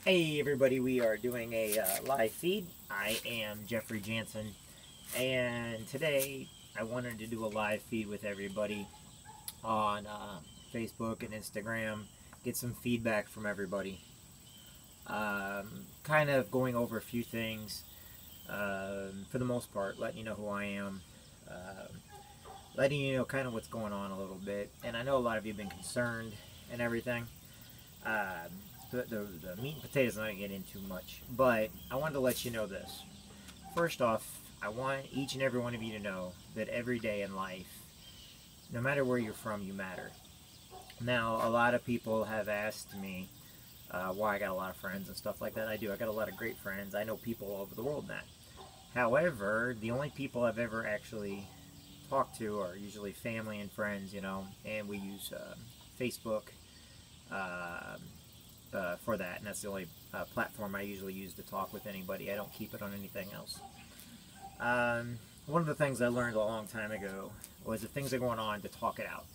Hey everybody, we are doing a live feed. I am Jeffrey Jansen, and today I wanted to do a live feed with everybody on Facebook and Instagram, get some feedback from everybody. Kind of going over a few things, for the most part, letting you know who I am, um letting you know kind of what's going on a little bit. And I know a lot of you have been concerned and everything. Um, the meat and potatoes I'm not get into much, but I wanted to let you know this. First off, I want each and every one of you to know that every day in life, no matter where you're from, you matter. Now, a lot of people have asked me why I got a lot of friends and stuff like that. I do. I got a lot of great friends. I know people all over the world now. However, the only people I've ever actually talked to are usually family and friends, and we use Facebook. Uh, for that, and that's the only platform I usually use to talk with anybody. I don't keep it on anything else. One of the things I learned a long time ago was if things are going on, to talk it out.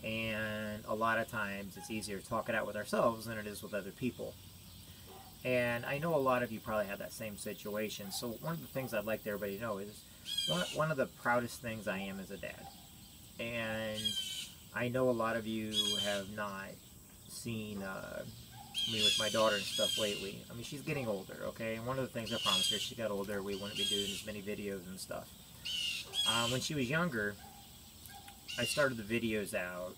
And a lot of times it's easier to talk it out with ourselves than it is with other people. And I know a lot of you probably have that same situation. So one of the things I'd like everybody to know is one of the proudest things I am as a dad. And I know a lot of you have not seen me with my daughter and stuff lately. I mean, she's getting older, okay? And one of the things I promised her, she got older, we wouldn't be doing as many videos and stuff. When she was younger, I started the videos out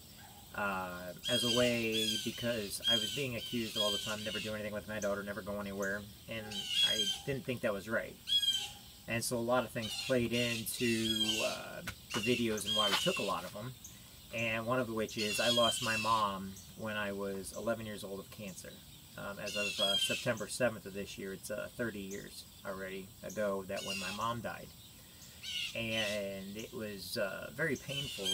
as a way because I was being accused all the time, never do anything with my daughter, never go anywhere, and I didn't think that was right. And so a lot of things played into the videos and why we took a lot of them. And one of which is I lost my mom when I was 11 years old of cancer. As of September 7th of this year, it's 30 years already ago that when my mom died. And it was very painful,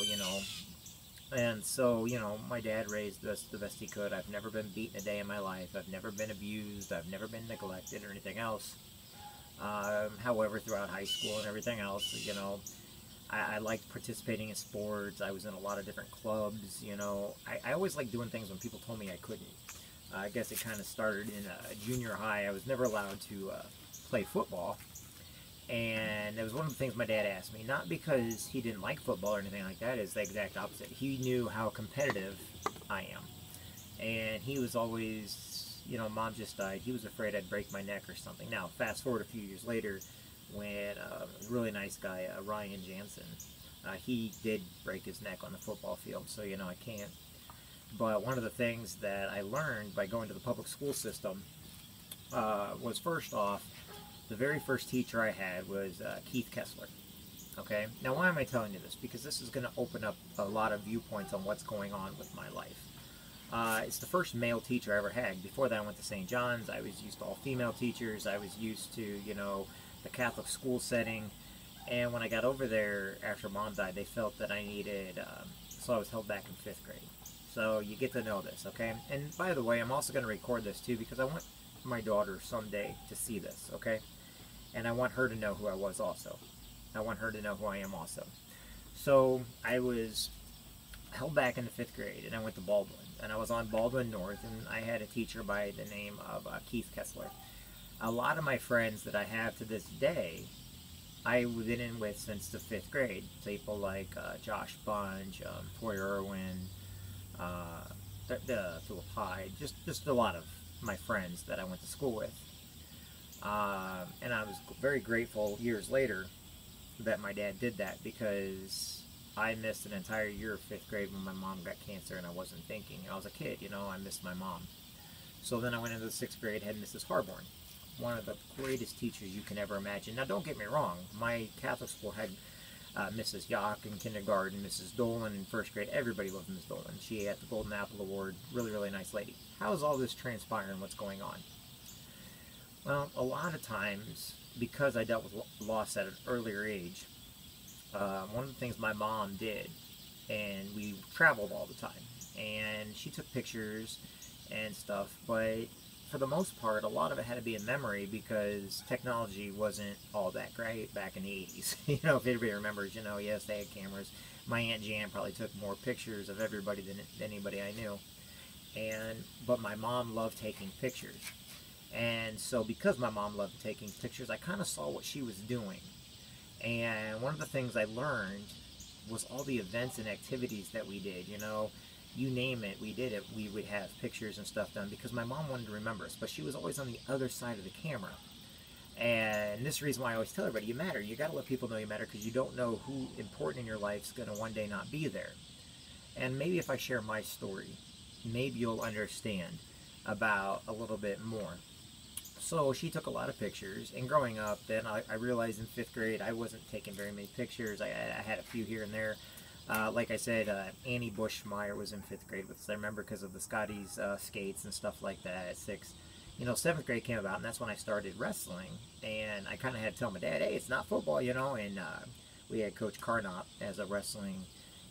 And so, my dad raised us the best he could. I've never been beaten a day in my life. I've never been abused. I've never been neglected or anything else. However, throughout high school and everything else, I liked participating in sports. I was in a lot of different clubs, I always liked doing things when people told me I couldn't. I guess it kind of started in junior high. I was never allowed to play football. And it was one of the things my dad asked me, not because he didn't like football or anything like that, it's the exact opposite. He knew how competitive I am. And he was always, mom just died. He was afraid I'd break my neck or something. Now, fast forward a few years later, when a really nice guy, Ryan Jansen, he did break his neck on the football field, so I can't. But one of the things that I learned by going to the public school system was, first off, the very first teacher I had was Keith Kessler. Okay, now why am I telling you this? Because this is going to open up a lot of viewpoints on what's going on with my life. It's the first male teacher I ever had. Before that, I went to St. John's. I was used to all female teachers. I was used to, the Catholic school setting. And when I got over there after mom died, they felt that I needed, so I was held back in 5th grade. So you get to know this, okay? And by the way, I'm also going to record this too because I want my daughter someday to see this, okay? And I want her to know who I was also. I want her to know who I am also. So I was held back in the 5th grade, and I went to Baldwin. And I was on Baldwin North, and I had a teacher by the name of Keith Kessler. A lot of my friends that I have to this day, I've been in with since the 5th grade. People like Josh Bunch, Troy Irwin, Philip Hyde, just a lot of my friends that I went to school with. And I was very grateful years later that my dad did that because I missed an entire year of 5th grade when my mom got cancer and I wasn't thinking. I was a kid, I missed my mom. So then I went into the 6th grade, had Mrs. Harborn, one of the greatest teachers you can ever imagine. Now don't get me wrong, my Catholic school had Mrs. Yock in kindergarten, Mrs. Dolan in 1st grade. Everybody loved Mrs. Dolan. She had the Golden Apple Award. Really, really nice lady. How is all this transpiring? What's going on? Well, a lot of times, because I dealt with loss at an earlier age, one of the things my mom did, and we traveled all the time, and she took pictures and stuff, but for the most part, a lot of it had to be in memory because technology wasn't all that great back in the 80s. If anybody remembers, yes, they had cameras. My Aunt Jan probably took more pictures of everybody than anybody I knew. But my mom loved taking pictures. And so because my mom loved taking pictures, I kind of saw what she was doing. And one of the things I learned was all the events and activities that we did. You name it, we did it. We would have pictures and stuff done because my mom wanted to remember us, but she was always on the other side of the camera. And this is the reason why I always tell everybody, you matter. You got to let people know you matter, because you don't know who important in your life is going to one day not be there. And maybe if I share my story, maybe you'll understand about a little bit more. So she took a lot of pictures, and growing up, then I realized in 5th grade I wasn't taking very many pictures. I had a few here and there. Like I said, Annie Bushmeyer was in 5th grade with us. I remember because of the Scotty's skates and stuff like that at 6. 7th grade came about, and that's when I started wrestling. And I kind of had to tell my dad, hey, it's not football, and we had Coach Carnop as a wrestling,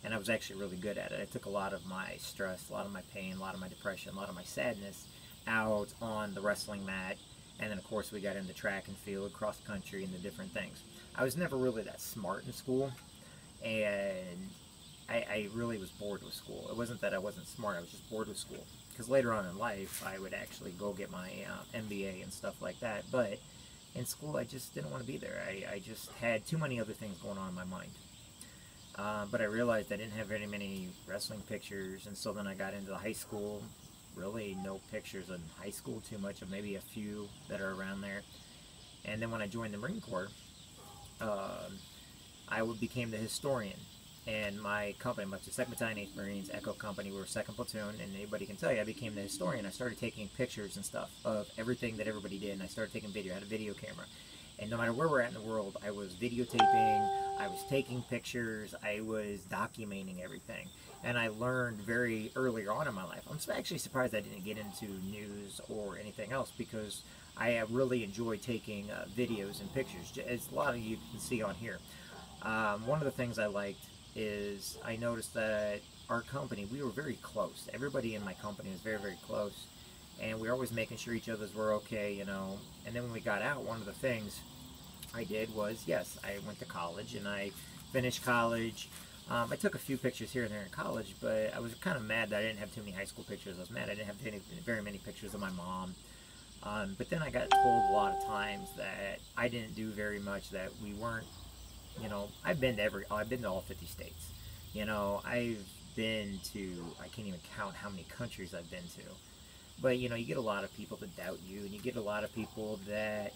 and I was actually really good at it. I took a lot of my stress, a lot of my pain, a lot of my depression, a lot of my sadness out on the wrestling mat. And then, of course, we got into track and field, cross country, and the different things. I was never really that smart in school, and I really was bored with school. It wasn't that I wasn't smart, I was just bored with school. Because later on in life, I would actually go get my MBA and stuff like that. But in school, I just didn't want to be there. I just had too many other things going on in my mind. But I realized I didn't have very many wrestling pictures, and so then I got into the high school. Really no pictures in high school too much, of maybe a few that are around there. And then when I joined the Marine Corps, I became the historian. And my company, the 2nd Battalion, 8th Marines, Echo Company, we were 2nd Platoon, and anybody can tell you, I became the historian. I started taking pictures and stuff of everything that everybody did, and I started taking video. I had a video camera. And no matter where we're at in the world, I was videotaping, I was taking pictures, I was documenting everything. And I learned very early on in my life. I'm actually surprised I didn't get into news or anything else, because I really enjoy taking videos and pictures, as a lot of you can see on here. One of the things I liked is I noticed that our company, we were very close. Everybody in my company was very, very close. And we were always making sure each other's were okay, And then when we got out, one of the things I did was, yes, I went to college, and I finished college. I took a few pictures here and there in college, but I was kind of mad that I didn't have too many high school pictures. I was mad I didn't have very many pictures of my mom. But then I got told a lot of times that I didn't do very much, that we weren't, I've been to all 50 states. I've been to, I can't even count how many countries I've been to. But, you get a lot of people that doubt you, and you get a lot of people that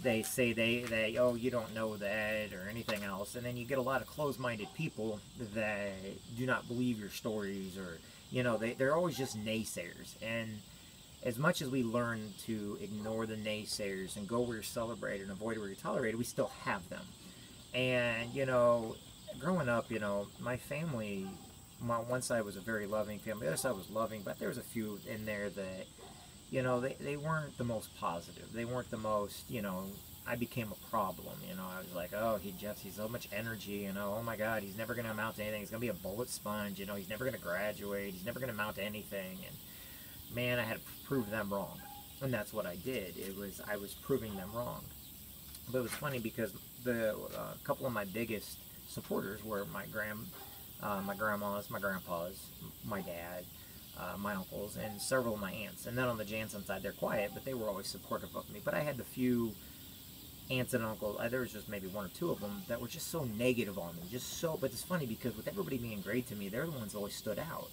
they say oh, you don't know that, or anything else. And then you get a lot of closed-minded people that do not believe your stories, or, they're always just naysayers. And as much as we learn to ignore the naysayers and go where you're celebrated and avoid where you're tolerated, we still have them. And, growing up, my family, one side was a very loving family, the other side was loving, but there was a few in there that, they weren't the most positive. They weren't the most, I became a problem, I was like, oh, he's so much energy, oh my God, he's never going to amount to anything. He's going to be a bullet sponge, he's never going to graduate. He's never going to amount to anything. And man, I had to prove them wrong. And that's what I did. I was proving them wrong. But it was funny because a couple of my biggest supporters were my grandmas, my grandpas, my dad, my uncles, and several of my aunts. And then on the Jansen side, they're quiet, but they were always supportive of me. But I had the few aunts and uncles, there was just maybe one or two of them that were just so negative on me. But it's funny because with everybody being great to me, they're the ones that always stood out.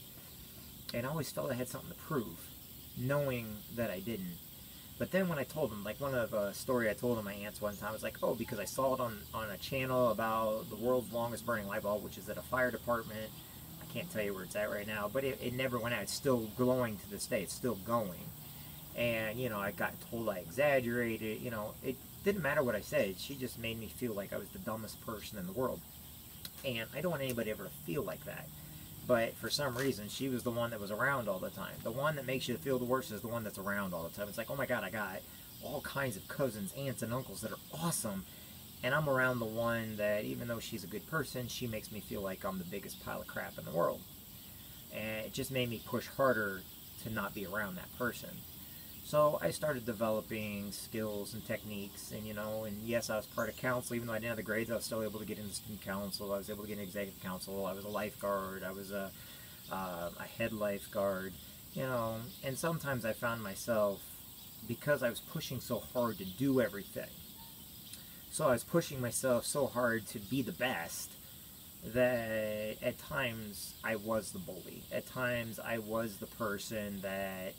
And I always felt I had something to prove, knowing that I didn't. But then when I told them, like one of a story I told my aunts one time, I was like, oh, because I saw it on a channel about the world's longest burning light bulb, which is at a fire department. I can't tell you where it's at right now, but it never went out. It's still glowing to this day. It's still going. And, I got told I exaggerated. It didn't matter what I said. She just made me feel like I was the dumbest person in the world. And I don't want anybody ever to feel like that. But for some reason, she was the one that was around all the time. The one that makes you feel the worst is the one that's around all the time. It's like, oh my God, I got all kinds of cousins, aunts, and uncles that are awesome. And I'm around the one that, even though she's a good person, she makes me feel like I'm the biggest pile of crap in the world. And it just made me push harder to not be around that person. So I started developing skills and techniques, and yes, I was part of council. Even though I didn't have the grades, I was still able to get into student council. I was able to get into executive council. I was a lifeguard. I was a head lifeguard, you know, and sometimes I found myself, because I was pushing so hard to do everything, so I was pushing myself so hard to be the best, that at times I was the bully. At times I was the person that,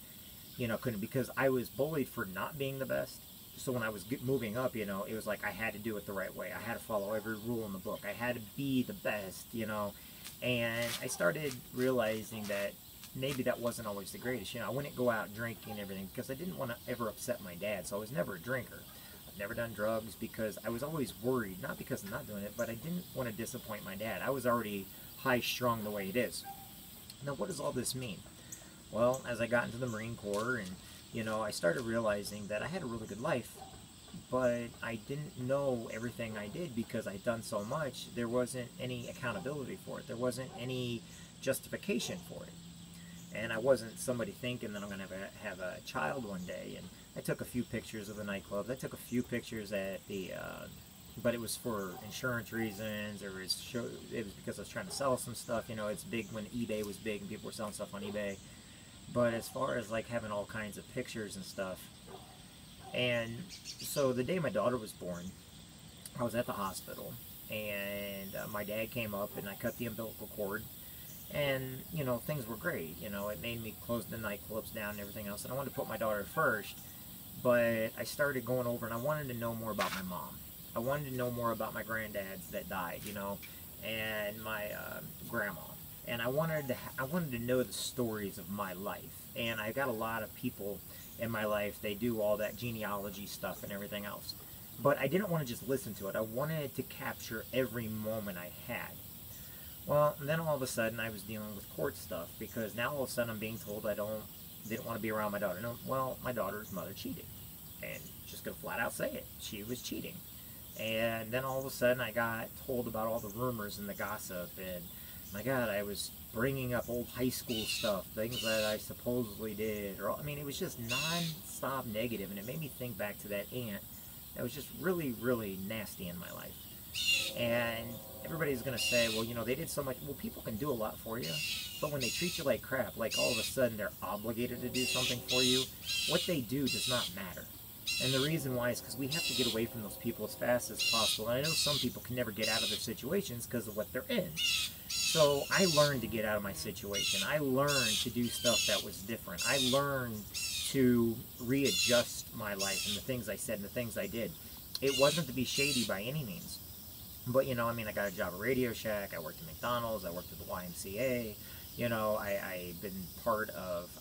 you know, couldn't, because I was bullied for not being the best. So when I was moving up, you know, it was like I had to do it the right way. I had to follow every rule in the book. I had to be the best, you know. And I started realizing that maybe that wasn't always the greatest. You know, I wouldn't go out drinking and everything because I didn't want to ever upset my dad. So I was never a drinker. I've never done drugs because I was always worried, not because I'm not doing it, but I didn't want to disappoint my dad. I was already high strung the way it is. Now, what does all this mean? Well, as I got into the Marine Corps, and you know, I started realizing that I had a really good life, but I didn't know everything I did because I'd done so much. There wasn't any accountability for it. There wasn't any justification for it. And I wasn't somebody thinking that I'm going to have a child one day. And I took a few pictures of the nightclubs. I took a few pictures at the, but it was for insurance reasons. It was because I was trying to sell some stuff. You know, it's big when eBay was big and people were selling stuff on eBay. But as far as like having all kinds of pictures and stuff, and so the day my daughter was born, I was at the hospital, and my dad came up and I cut the umbilical cord, and you know, things were great. You know, it made me close the nightclubs down and everything else, and I wanted to put my daughter first, but I started going over and I wanted to know more about my mom. I wanted to know more about my granddads that died, you know, and my grandma. And I wanted to know the stories of my life. And I got a lot of people in my life. They do all that genealogy stuff and everything else. But I didn't want to just listen to it. I wanted to capture every moment I had. Well, and then all of a sudden I was dealing with court stuff, because now all of a sudden I'm being told didn't want to be around my daughter. No, well, my daughter's mother cheated, and just gonna flat out say it. She was cheating. And then all of a sudden I got told about all the rumors and the gossip, and my God, I was bringing up old high school stuff, things that I supposedly did. Or, I mean, it was just non-stop negative, and it made me think back to that aunt that was just really, really nasty in my life. And everybody's going to say, well, you know, they did so much. Well, people can do a lot for you, but when they treat you like crap, like all of a sudden they're obligated to do something for you, what they do does not matter. And the reason why is because we have to get away from those people as fast as possible. And I know some people can never get out of their situations because of what they're in. So I learned to get out of my situation. I learned to do stuff that was different. I learned to readjust my life and the things I said and the things I did. It wasn't to be shady by any means. But, you know, I mean, I got a job at Radio Shack. I worked at McDonald's. I worked at the YMCA. You know, I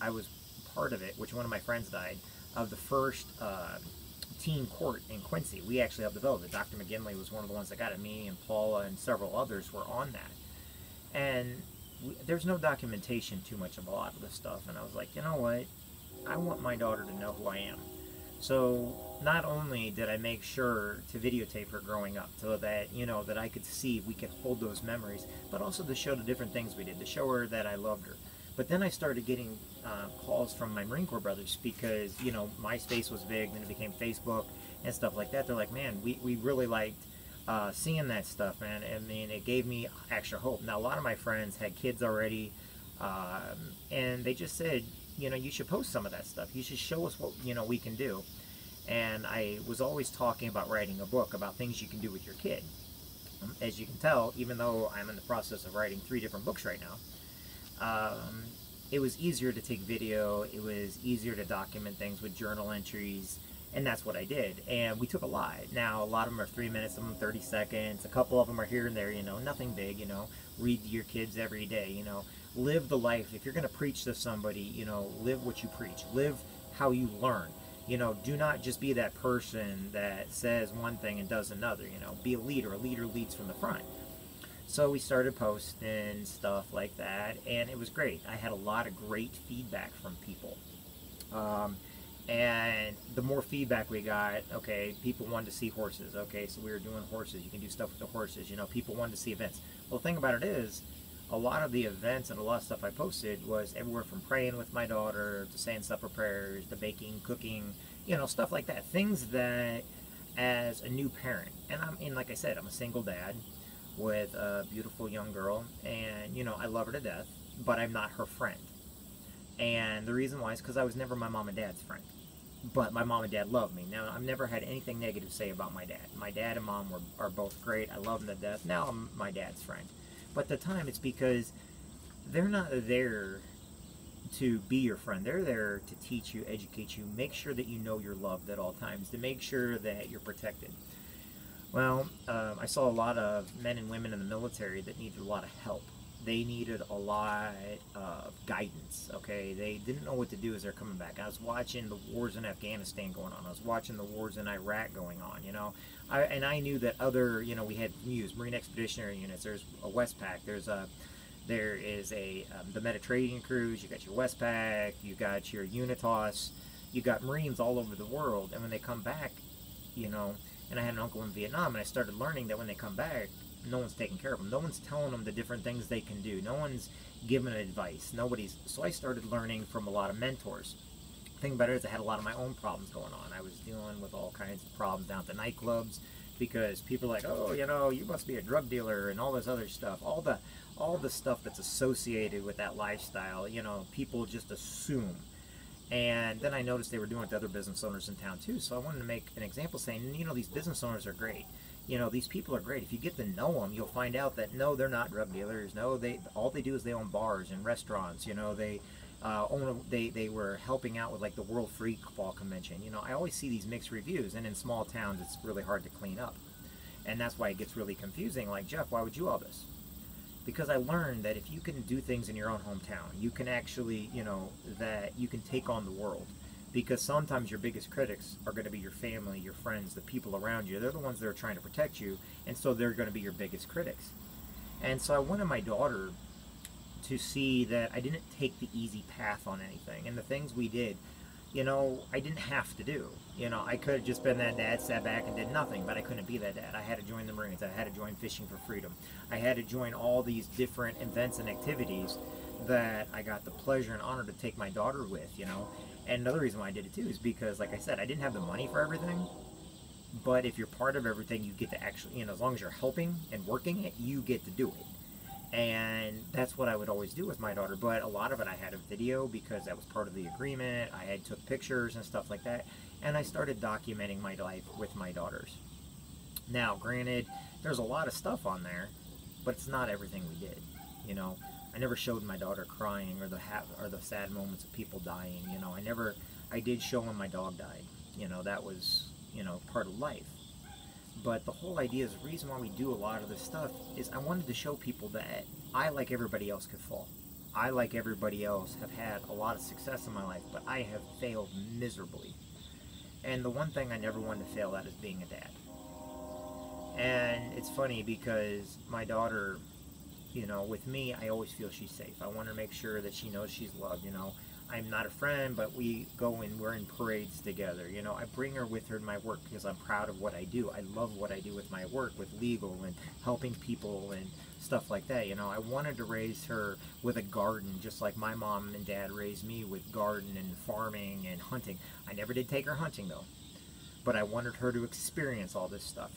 was part of it, which one of my friends died, of the first teen court in Quincy. We actually helped develop it. Dr. McGinley was one of the ones that got it. Me and Paula and several others were on that. And there's no documentation too much of a lot of this stuff. And I was like, you know what? I want my daughter to know who I am. So not only did I make sure to videotape her growing up so that, you know, that I could see, we could hold those memories, but also to show the different things we did, to show her that I loved her. But then I started getting calls from my Marine Corps brothers because, you know, MySpace was big, then it became Facebook and stuff like that. They're like, man, we really liked seeing that stuff, man. I mean, it gave me extra hope. Now, a lot of my friends had kids already, and they just said, you know, you should post some of that stuff. You should show us what, you know, we can do. And I was always talking about writing a book about things you can do with your kid. As you can tell, even though I'm in the process of writing 3 different books right now, it was easier to take video. It was easier to document things with journal entries. And that's what I did. And we took a lot. Now, a lot of them are 3 minutes, some of them 30 seconds. A couple of them are here and there, you know, nothing big, you know. Read to your kids every day, you know. Live the life. If you're going to preach to somebody, you know, live what you preach. Live how you learn. You know, do not just be that person that says one thing and does another, you know. Be a leader. A leader leads from the front. So we started posting stuff like that, and it was great. I had a lot of great feedback from people. And the more feedback we got, okay, people wanted to see horses. Okay, so we were doing horses. You can do stuff with the horses. You know, people wanted to see events. Well, the thing about it is, a lot of the events and a lot of stuff I posted was everywhere from praying with my daughter to saying supper prayers to baking, cooking, you know, stuff like that. Things that, as a new parent, and like I said, I'm a single dad with a beautiful young girl, and, you know, I love her to death, but I'm not her friend. And the reason why is because I was never my mom and dad's friend. But my mom and dad love me. Now, I've never had anything negative to say about my dad. My dad and mom are both great. I love them to death. Now I'm my dad's friend. But at the time, it's because they're not there to be your friend. They're there to teach you, educate you, make sure that you know you're loved at all times, to make sure that you're protected. Well, I saw a lot of men and women in the military that needed a lot of help. They needed a lot of guidance, okay? They didn't know what to do as they're coming back. I was watching the wars in Afghanistan going on. I was watching the wars in Iraq going on, you know? And I knew that other, you know, we had used Marine Expeditionary Units. There's a Westpac. There is the Mediterranean cruise. You got your Westpac. You got your Unitas. You got Marines all over the world. And when they come back, you know, and I had an uncle in Vietnam, and I started learning that when they come back, no one's taking care of them. No one's telling them the different things they can do. No one's giving advice. So I started learning from a lot of mentors. The thing about it is I had a lot of my own problems going on. I was dealing with all kinds of problems down at the nightclubs because people are like, oh, you know, you must be a drug dealer and all this other stuff. All the stuff that's associated with that lifestyle, you know, people just assume. And then I noticed they were doing it to other business owners in town too. So I wanted to make an example saying, you know, these business owners are great. You know, these people are great. If you get to know them, you'll find out that no, they're not drug dealers. No, all they do is they own bars and restaurants. You know, they were helping out with like the World Freakball Convention. You know, I always see these mixed reviews, and in small towns, it's really hard to clean up, and that's why it gets really confusing. Like, Jeff, why would you all this? Because I learned that if you can do things in your own hometown, you can actually, you know, that you can take on the world. Because sometimes your biggest critics are going to be your family, your friends, the people around you. They're the ones that are trying to protect you, and so they're going to be your biggest critics. And so I wanted my daughter to see that I didn't take the easy path on anything. And the things we did, you know, I didn't have to do. You know, I could have just been that dad, sat back and did nothing, but I couldn't be that dad. I had to join the Marines. I had to join Fishing for Freedom. I had to join all these different events and activities that I got the pleasure and honor to take my daughter with, you know. And another reason why I did it too is because, like I said, I didn't have the money for everything. But if you're part of everything, you get to actually, you know, as long as you're helping and working it, you get to do it. And that's what I would always do with my daughter. But a lot of it I had a video because that was part of the agreement. I had took pictures and stuff like that. And I started documenting my life with my daughters. Now, granted, there's a lot of stuff on there, but it's not everything we did, you know. I never showed my daughter crying or the sad moments of people dying, you know. I did show when my dog died, you know. That was, you know, part of life. But the whole idea is the reason why we do a lot of this stuff is I wanted to show people that I, like everybody else, could fall. I, like everybody else, have had a lot of success in my life, but I have failed miserably. And the one thing I never wanted to fail at is being a dad. And it's funny because my daughter, you know, with me, I always feel she's safe. I want to make sure that she knows she's loved, you know. I'm not a friend, but we go and we're in parades together. You know, I bring her with her in my work because I'm proud of what I do. I love what I do with my work, with legal and helping people and stuff like that. You know, I wanted to raise her with a garden, just like my mom and dad raised me with garden and farming and hunting. I never did take her hunting though, but I wanted her to experience all this stuff.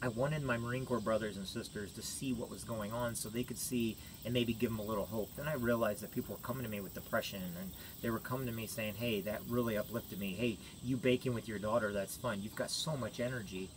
I wanted my Marine Corps brothers and sisters to see what was going on so they could see and maybe give them a little hope. Then I realized that people were coming to me with depression, and they were coming to me saying, hey, that really uplifted me. Hey, you baking with your daughter, that's fun. You've got so much energy.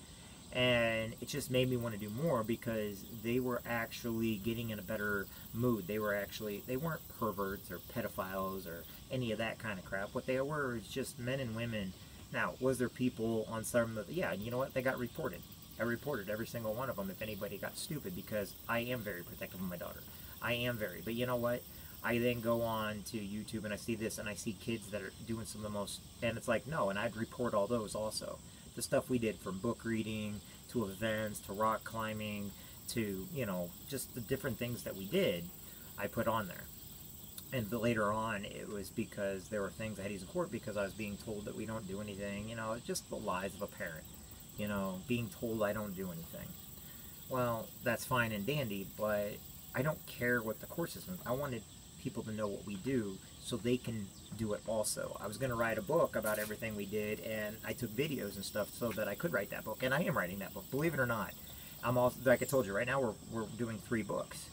And it just made me want to do more because they were actually getting in a better mood. They weren't perverts or pedophiles or any of that kind of crap. What they were is just men and women. Now, was there people on some of the, yeah, you know what, they got reported. I reported every single one of them if anybody got stupid because I am very protective of my daughter. I am very. But you know what? I then go on to YouTube and I see this and I see kids that are doing some of the most, and it's like, no, and I'd report all those also. The stuff we did from book reading to events to rock climbing to, you know, just the different things that we did, I put on there. And later on, it was because there were things I had to use in court because I was being told that we don't do anything, you know, just the lies of a parent. You know, being told I don't do anything. Well, that's fine and dandy, but I don't care what the court system is. I wanted people to know what we do so they can do it also. I was going to write a book about everything we did, and I took videos and stuff so that I could write that book, and I am writing that book, believe it or not. I'm also, like I told you, right now we're doing 3 books.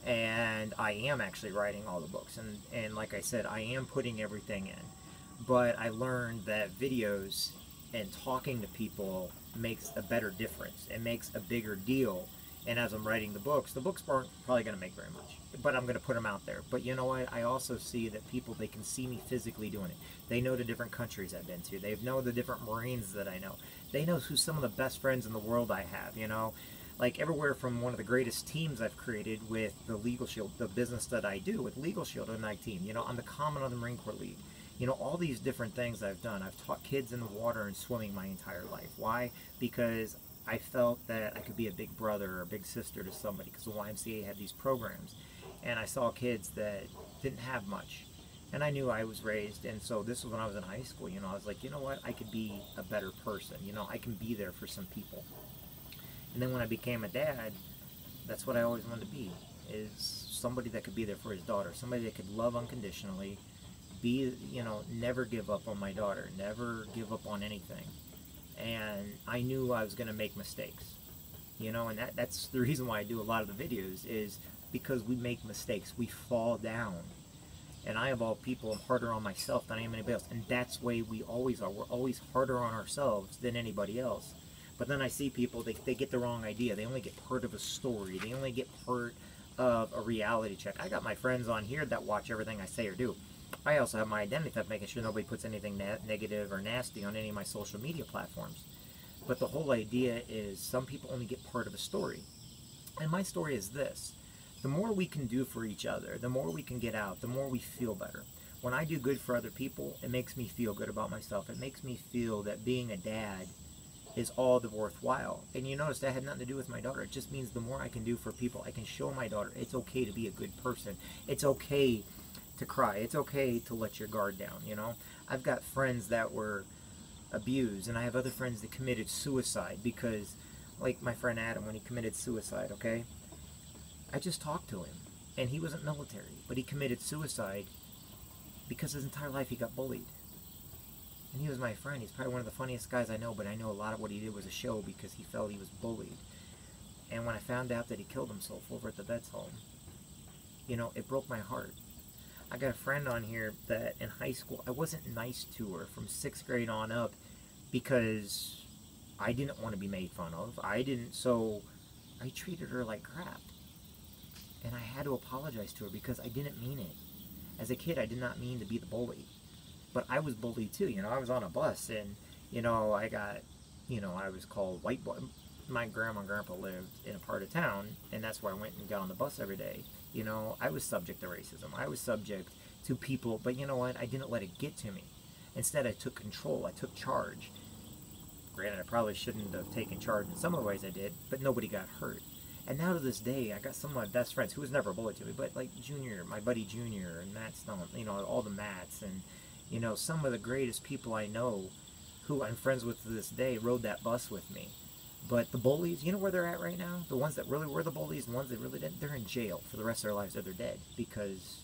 and I am actually writing all the books, and like I said, I am putting everything in. But I learned that videos and talking to people makes a better difference. It makes a bigger deal. And as I'm writing the books aren't probably going to make very much, but I'm going to put them out there. But you know what? I also see that people, they can see me physically doing it. They know the different countries I've been to. They know the different Marines that I know. They know who some of the best friends in the world I have, you know? Like everywhere from one of the greatest teams I've created with the Legal Shield, the business that I do with Legal Shield and my team. You know, I'm the Common of the Marine Corps League. You know, all these different things I've done. I've taught kids in the water and swimming my entire life. Why? Because I felt that I could be a big brother or a big sister to somebody, because the YMCA had these programs. And I saw kids that didn't have much. And I knew I was raised, and so this was when I was in high school. You know, I was like, you know what? I could be a better person. You know, I can be there for some people. And then when I became a dad, that's what I always wanted to be, is somebody that could be there for his daughter, somebody that could love unconditionally, be, you know, never give up on my daughter, never give up on anything. And I knew I was going to make mistakes, you know, and that's the reason why I do a lot of the videos, is because we make mistakes, we fall down. And I, of all people, am harder on myself than I am anybody else, and that's the way we always are. We're always harder on ourselves than anybody else. But then I see people, they get the wrong idea. They only get part of a story. They only get part of a reality check. I got my friends on here that watch everything I say or do. I also have my identity theft, making sure nobody puts anything negative or nasty on any of my social media platforms. But the whole idea is some people only get part of a story. And my story is this. The more we can do for each other, the more we can get out, the more we feel better. When I do good for other people, it makes me feel good about myself. It makes me feel that being a dad is all the worthwhile. And you notice that had nothing to do with my daughter. It just means the more I can do for people, I can show my daughter it's okay to be a good person. It's okay to cry. It's okay to let your guard down, you know? I've got friends that were abused, and I have other friends that committed suicide because, like my friend Adam, when he committed suicide, okay? I just talked to him, and he wasn't military, but he committed suicide because his entire life he got bullied. And he was my friend. He's probably one of the funniest guys I know, but I know a lot of what he did was a show because he felt he was bullied. And when I found out that he killed himself over at the vet's home, you know, it broke my heart. I got a friend on here that in high school, I wasn't nice to her from 6th grade on up because I didn't want to be made fun of. So I treated her like crap. And I had to apologize to her because I didn't mean it. As a kid, I did not mean to be the bully. But I was bullied too, you know. I was on a bus and, you know, I was called white boy. My grandma and grandpa lived in a part of town, and that's where I went and got on the bus every day. You know, I was subject to racism. I was subject to people, but you know what? I didn't let it get to me. Instead, I took control. I took charge. Granted, I probably shouldn't have taken charge in some of the ways I did, but nobody got hurt. And now to this day, I got some of my best friends, who was never a bully to me, but like Junior, my buddy Junior, and Matt Stone, you know, all the Matts, and, you know, some of the greatest people I know, who I'm friends with to this day, rode that bus with me. But the bullies, you know where they're at right now? The ones that really were the bullies, the ones that really didn't, they're in jail for the rest of their lives, or they're dead because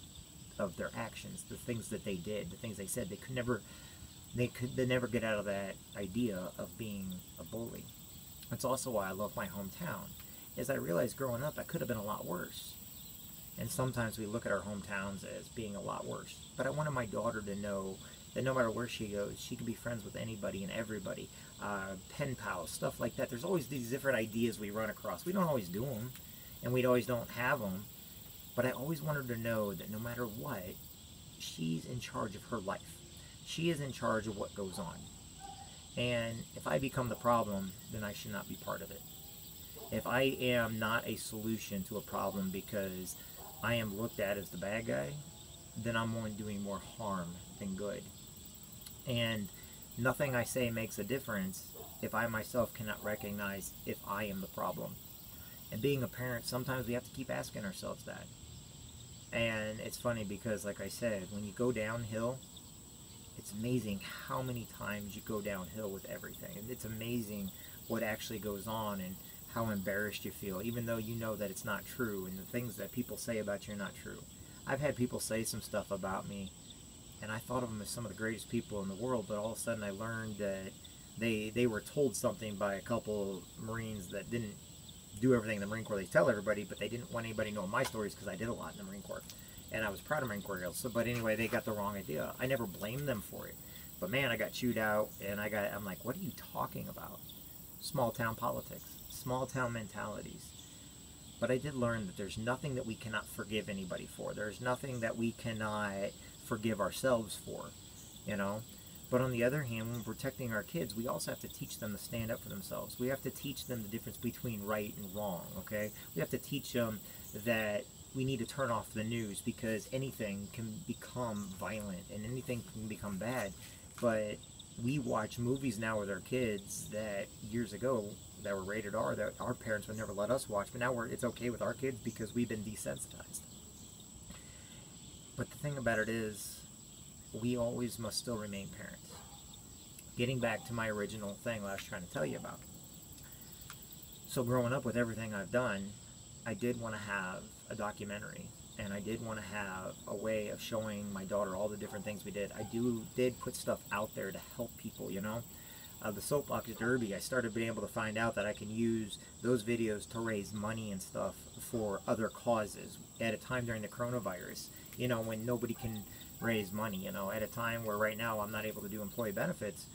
of their actions, the things that they did, the things they said. They never get out of that idea of being a bully. That's also why I love my hometown, is I realized growing up I could have been a lot worse. And sometimes we look at our hometowns as being a lot worse. But I wanted my daughter to know that no matter where she goes, she can be friends with anybody and everybody. Pen pals, stuff like that. There's always these different ideas we run across. We don't always do them, and we always don't have them. But I always wanted her to know that no matter what, she's in charge of her life. She is in charge of what goes on. And if I become the problem, then I should not be part of it. If I am not a solution to a problem because I am looked at as the bad guy, then I'm only doing more harm than good. And nothing I say makes a difference if I myself cannot recognize if I am the problem. And being a parent, sometimes we have to keep asking ourselves that. And it's funny because, like I said, when you go downhill, it's amazing how many times you go downhill with everything. And it's amazing what actually goes on and how embarrassed you feel, even though you know that it's not true and the things that people say about you are not true. I've had people say some stuff about me, and I thought of them as some of the greatest people in the world, but all of a sudden I learned that they were told something by a couple of Marines that didn't do everything in the Marine Corps they tell everybody, but they didn't want anybody knowing my stories because I did a lot in the Marine Corps. And I was proud of Marine Corps girls. So, but anyway, they got the wrong idea. I never blamed them for it. But man, I got chewed out, and I'm like, what are you talking about? Small town politics, small town mentalities. But I did learn that there's nothing that we cannot forgive anybody for. There's nothing that we cannot forgive ourselves for, you know. But on the other hand, when protecting our kids, we also have to teach them to stand up for themselves. We have to teach them the difference between right and wrong, okay? We have to teach them that we need to turn off the news because anything can become violent and anything can become bad. But we watch movies now with our kids that years ago that were rated R that our parents would never let us watch, but now it's okay with our kids because we've been desensitized. But the thing about it is, we always must still remain parents. Getting back to my original thing that I was trying to tell you about. So growing up with everything I've done, I did want to have a documentary, and I did want to have a way of showing my daughter all the different things we did. I did put stuff out there to help people, you know. The Soapbox Derby, I started being able to find out that I can use those videos to raise money and stuff for other causes at a time during the coronavirus, you know, when nobody can raise money, you know, at a time where right now I'm not able to do employee benefits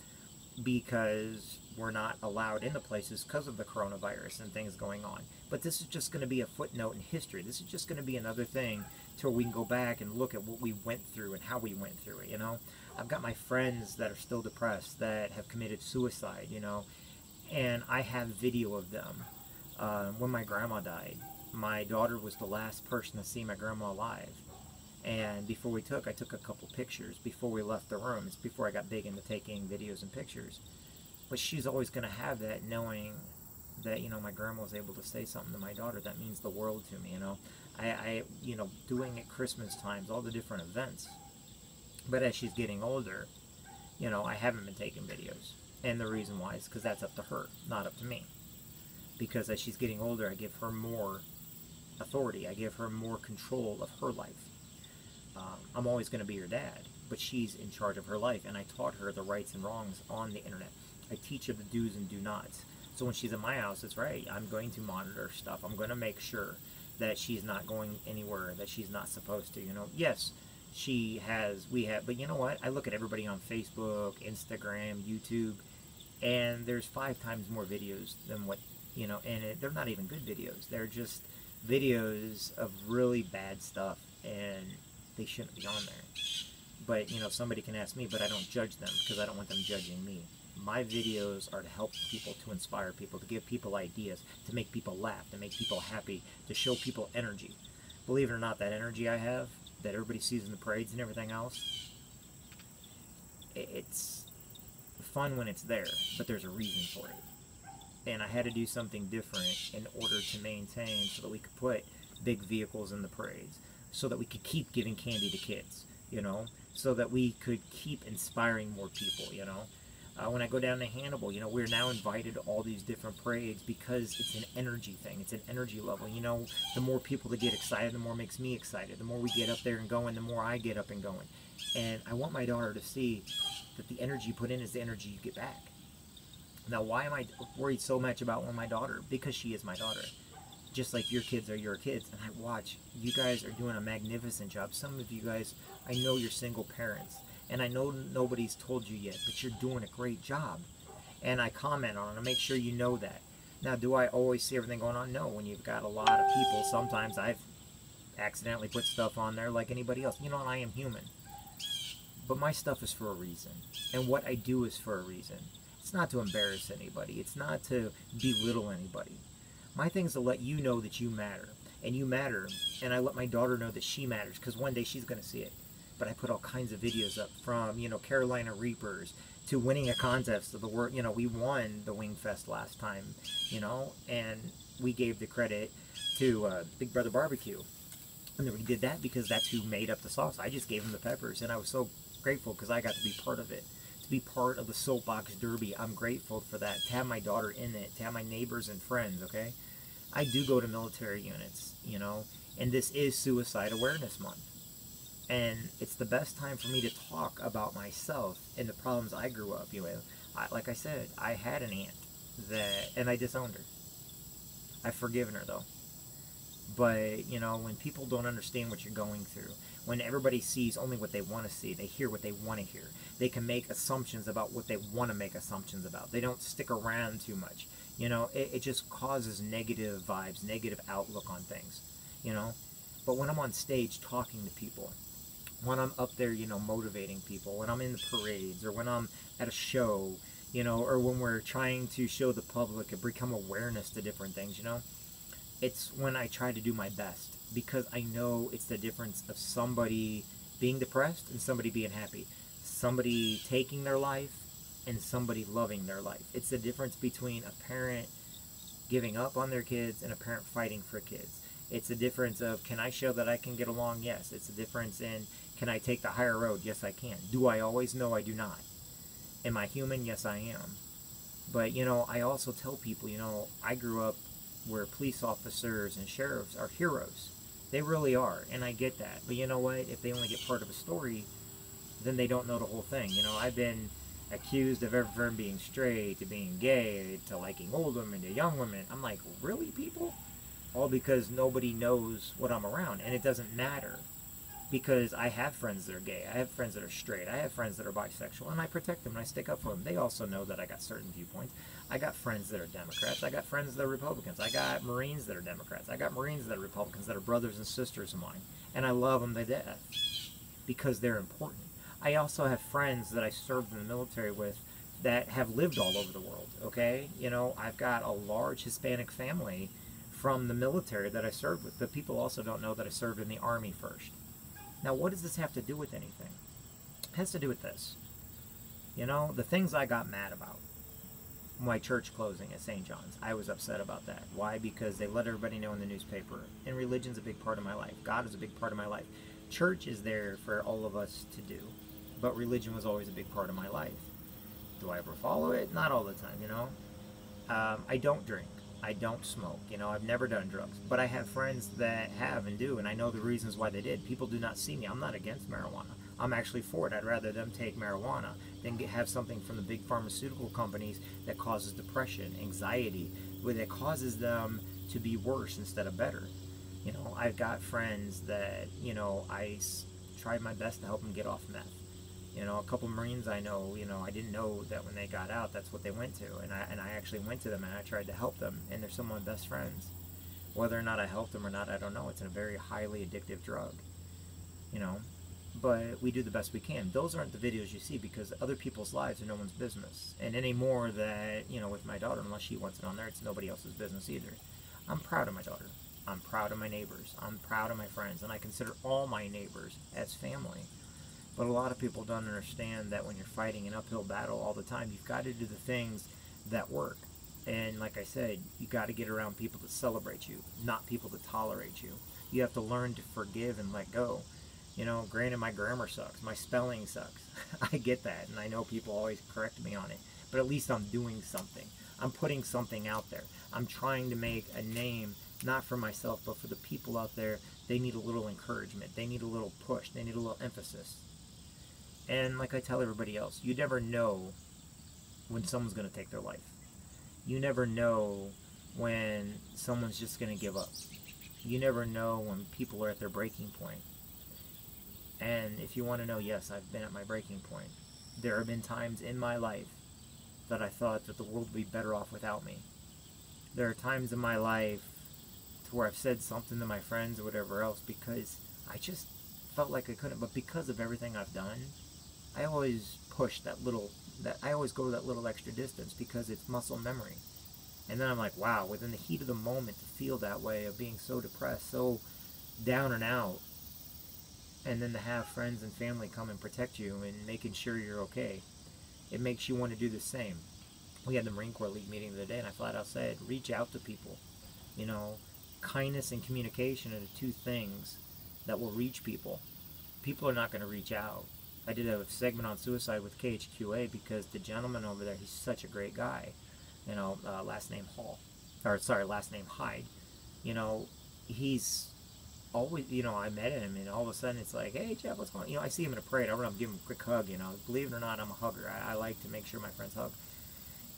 because we're not allowed into places because of the coronavirus and things going on. But this is just going to be a footnote in history. This is just going to be another thing to where we can go back and look at what we went through and how we went through it, you know. I've got my friends that are still depressed, that have committed suicide, you know, and I have video of them. When my grandma died, my daughter was the last person to see my grandma alive. And before I took a couple pictures before we left the room. It's before I got big into taking videos and pictures. But she's always going to have that, knowing that, you know, my grandma was able to say something to my daughter that means the world to me, you know. I you know, doing at Christmas times, all the different events. But as she's getting older, you know, I haven't been taking videos. And the reason why is because that's up to her, not up to me. Because as she's getting older, I give her more authority. I give her more control of her life. I'm always going to be her dad, but she's in charge of her life, and I taught her the rights and wrongs on the internet. I teach her the do's and do nots. So when she's in my house, it's right. I'm going to monitor stuff. I'm going to make sure that she's not going anywhere that she's not supposed to, you know. Yes, but you know what? I look at everybody on Facebook, Instagram, YouTube, and there's 5 times more videos than what, you know, and they're not even good videos. They're just videos of really bad stuff, and they shouldn't be on there. But, you know, somebody can ask me, but I don't judge them because I don't want them judging me. My videos are to help people, to inspire people, to give people ideas, to make people laugh, to make people happy, to show people energy. Believe it or not, that energy I have, that everybody sees in the parades and everything else, it's fun when it's there, but there's a reason for it. And I had to do something different in order to maintain so that we could put big vehicles in the parades, so that we could keep giving candy to kids, you know, so that we could keep inspiring more people, you know. When I go down to Hannibal, you know, we're now invited to all these different parades because it's an energy thing. It's an energy level. You know, the more people that get excited, the more it makes me excited. The more we get up there and going, the more I get up and going. And I want my daughter to see that the energy you put in is the energy you get back. Now, why am I worried so much about my daughter? Because she is my daughter. Just like your kids are your kids. And I watch, you guys are doing a magnificent job. Some of you guys, I know you're single parents. And I know nobody's told you yet, but you're doing a great job. And I comment on it. I make sure you know that. Now, do I always see everything going on? No. When you've got a lot of people, sometimes I've accidentally put stuff on there like anybody else. You know, I am human. But my stuff is for a reason. And what I do is for a reason. It's not to embarrass anybody. It's not to belittle anybody. My thing is to let you know that you matter. And you matter. And I let my daughter know that she matters, because one day she's going to see it. But I put all kinds of videos up, from, you know, Carolina Reapers to winning a contest of the world. You know, we won the Wing Fest last time, you know, and we gave the credit to Big Brother Barbecue. And then we did that because that's who made up the sauce. I just gave them the peppers, and I was so grateful because I got to be part of it. To be part of the Soapbox Derby, I'm grateful for that. To have my daughter in it, to have my neighbors and friends, okay? I do go to military units, you know, and this is Suicide Awareness Month. And it's the best time for me to talk about myself and the problems I grew up with. Like I said, I had an aunt and I disowned her. I've forgiven her though. But, you know, when people don't understand what you're going through, when everybody sees only what they want to see, they hear what they want to hear, they can make assumptions about what they want to make assumptions about. They don't stick around too much. You know, it just causes negative vibes, negative outlook on things, you know. But when I'm on stage talking to people, when I'm up there, you know, motivating people, when I'm in the parades, or when I'm at a show, you know, or when we're trying to show the public and become awareness to different things, you know, it's when I try to do my best, because I know it's the difference of somebody being depressed and somebody being happy, somebody taking their life and somebody loving their life. It's the difference between a parent giving up on their kids and a parent fighting for kids. It's the difference of, can I show that I can get along? Yes. It's the difference in, can I take the higher road? Yes, I can. Do I always? No, I do not. Am I human? Yes, I am. But, you know, I also tell people, you know, I grew up where police officers and sheriffs are heroes. They really are, and I get that. But you know what? If they only get part of a story, then they don't know the whole thing. You know, I've been accused of ever being straight, to being gay, to liking old women, to young women. I'm like, really, people? All because nobody knows what I'm around, and it doesn't matter. Because I have friends that are gay, I have friends that are straight, I have friends that are bisexual, and I protect them and I stick up for them. They also know that I got certain viewpoints. I got friends that are Democrats, I got friends that are Republicans, I got Marines that are Democrats, I got Marines that are Republicans that are brothers and sisters of mine, and I love them to death because they're important. I also have friends that I served in the military with that have lived all over the world, okay? You know, I've got a large Hispanic family from the military that I served with, but people also don't know that I served in the Army first. Now, what does this have to do with anything? It has to do with this. You know, the things I got mad about. My church closing at St. John's. I was upset about that. Why? Because they let everybody know in the newspaper. And religion's a big part of my life. God is a big part of my life. Church is there for all of us to do. But religion was always a big part of my life. Do I ever follow it? Not all the time, you know. I don't drink. I don't smoke. You know, I've never done drugs. But I have friends that have and do, and I know the reasons why they did. People do not see me. I'm not against marijuana. I'm actually for it. I'd rather them take marijuana than have something from the big pharmaceutical companies that causes depression, anxiety, that causes them to be worse instead of better. You know, I've got friends that, you know, tried my best to help them get off meth. You know, a couple Marines I know, you know, I didn't know that when they got out, that's what they went to. And I actually went to them and I tried to help them. And they're some of my best friends. Whether or not I helped them or not, I don't know. It's a very highly addictive drug. You know, but we do the best we can. Those aren't the videos you see because other people's lives are no one's business. And anymore that, you know, with my daughter, unless she wants it on there, it's nobody else's business either. I'm proud of my daughter. I'm proud of my neighbors. I'm proud of my friends. And I consider all my neighbors as family. But a lot of people don't understand that when you're fighting an uphill battle all the time, you've got to do the things that work. And like I said, you got to get around people that celebrate you, not people that tolerate you. You have to learn to forgive and let go. You know, granted, my grammar sucks. My spelling sucks. I get that, and I know people always correct me on it. But at least I'm doing something. I'm putting something out there. I'm trying to make a name, not for myself, but for the people out there. They need a little encouragement. They need a little push. They need a little emphasis. And like I tell everybody else, you never know when someone's going to take their life. You never know when someone's just going to give up. You never know when people are at their breaking point. And if you want to know, yes, I've been at my breaking point. There have been times in my life that I thought that the world would be better off without me. There are times in my life to where I've said something to my friends or whatever else because I just felt like I couldn't. But because of everything I've done, I always push I always go that little extra distance because it's muscle memory. And then I'm like, wow, within the heat of the moment to feel that way of being so depressed, so down and out, and then to have friends and family come and protect you and making sure you're okay, it makes you want to do the same. We had the Marine Corps League meeting the other day and I flat out said, reach out to people. You know, kindness and communication are the two things that will reach people. People are not going to reach out. I did a segment on suicide with KHQA because the gentleman over there, he's such a great guy. You know, last name Hyde. You know, he's always, you know, I met him and all of a sudden it's like, hey Jeff, what's going on? You know, I see him in a parade, I run up, give him a quick hug, you know. Believe it or not, I'm a hugger. I like to make sure my friends hug.